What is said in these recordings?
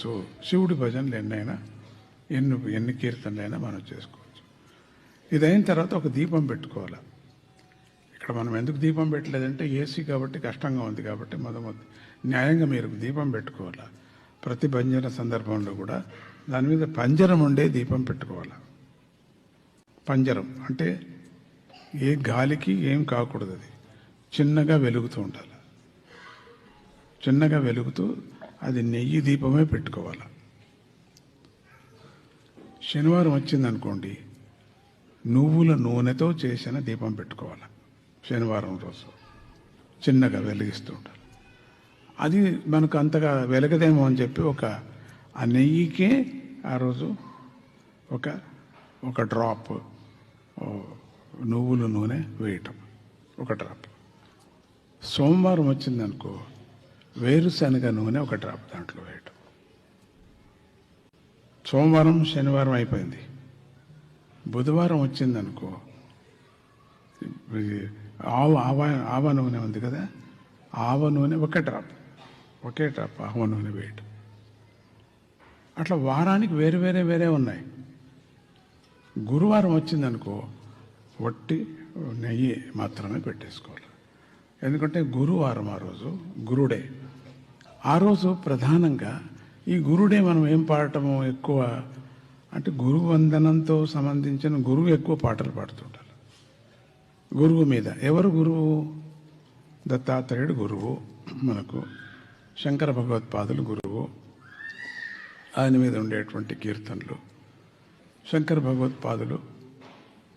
చేసుకోవచ్చు. శివుడి భజనలు ఎన్నైనా ఎన్ని కీర్తనలైనా మనం చేసుకోవచ్చు. ఇది అయిన తర్వాత ఒక దీపం పెట్టుకోవాలి. ఇక్కడ మనం ఎందుకు దీపం పెట్టలేదంటే ఏసీ కాబట్టి కష్టంగా ఉంది కాబట్టి మొదటి న్యాయంగా మీరు దీపం పెట్టుకోవాలి. ప్రతి భంజన సందర్భంలో కూడా దాని మీద పంజరం ఉండే దీపం పెట్టుకోవాలి. పంజరం అంటే ఏ గాలికి ఏం కాకూడదు, అది చిన్నగా వెలుగుతూ ఉండాలి. చిన్నగా వెలుగుతూ అది నెయ్యి దీపమే పెట్టుకోవాలి. శనివారం వచ్చిందనుకోండి, నువ్వుల నూనెతో చేసిన దీపం పెట్టుకోవాలి. శనివారం రోజు చిన్నగా వెలిగిస్తూ ఉండాలి. అది మనకు అంతగా వెలగదేమో అని చెప్పి ఆ నెయ్యికే ఆ రోజు ఒక డ్రాప్ నువ్వుల నూనె వేయటం, ఒక డ్రాప్. సోమవారం వచ్చిందనుకో, వేరుశనగ నూనె ఒక డ్రాప్ దాంట్లో వేయటం. సోమవారం శనివారం అయిపోయింది. బుధవారం వచ్చిందనుకో, ఆవ నూనె ఉంది కదా, ఆవ నూనె ఒకే డ్రాప్ ఆవ నూనె వేయటం. అట్లా వారానికి వేరే ఉన్నాయి. గురువారం వచ్చిందనుకో, వట్టి నెయ్యి మాత్రమే పెట్టేసుకోవాలి. ఎందుకంటే గురువారం ఆ రోజు గురుడే. ఆ రోజు ప్రధానంగా ఈ గురుడే మనం ఏం పాడటము ఎక్కువ అంటే గురువు వందనంతో సంబంధించిన గురువు ఎక్కువ పాటలు పాడుతుంటారు. గురువు మీద ఎవరు గురువు? దత్తాత్రేయుడు గురువు మనకు, శంకర భగవత్పాదులు గురువు. ఆయన మీద ఉండేటువంటి కీర్తనలు, శంకర భగవత్పాదులు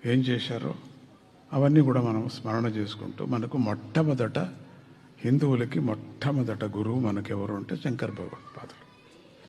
ఏం చేశారో అవన్నీ కూడా మనం స్మరణ చేసుకుంటూ, మనకు హిందువులకి మొట్టమొదట గురువు మనకెవరు అంటే శంకర భగవత్పాదులు.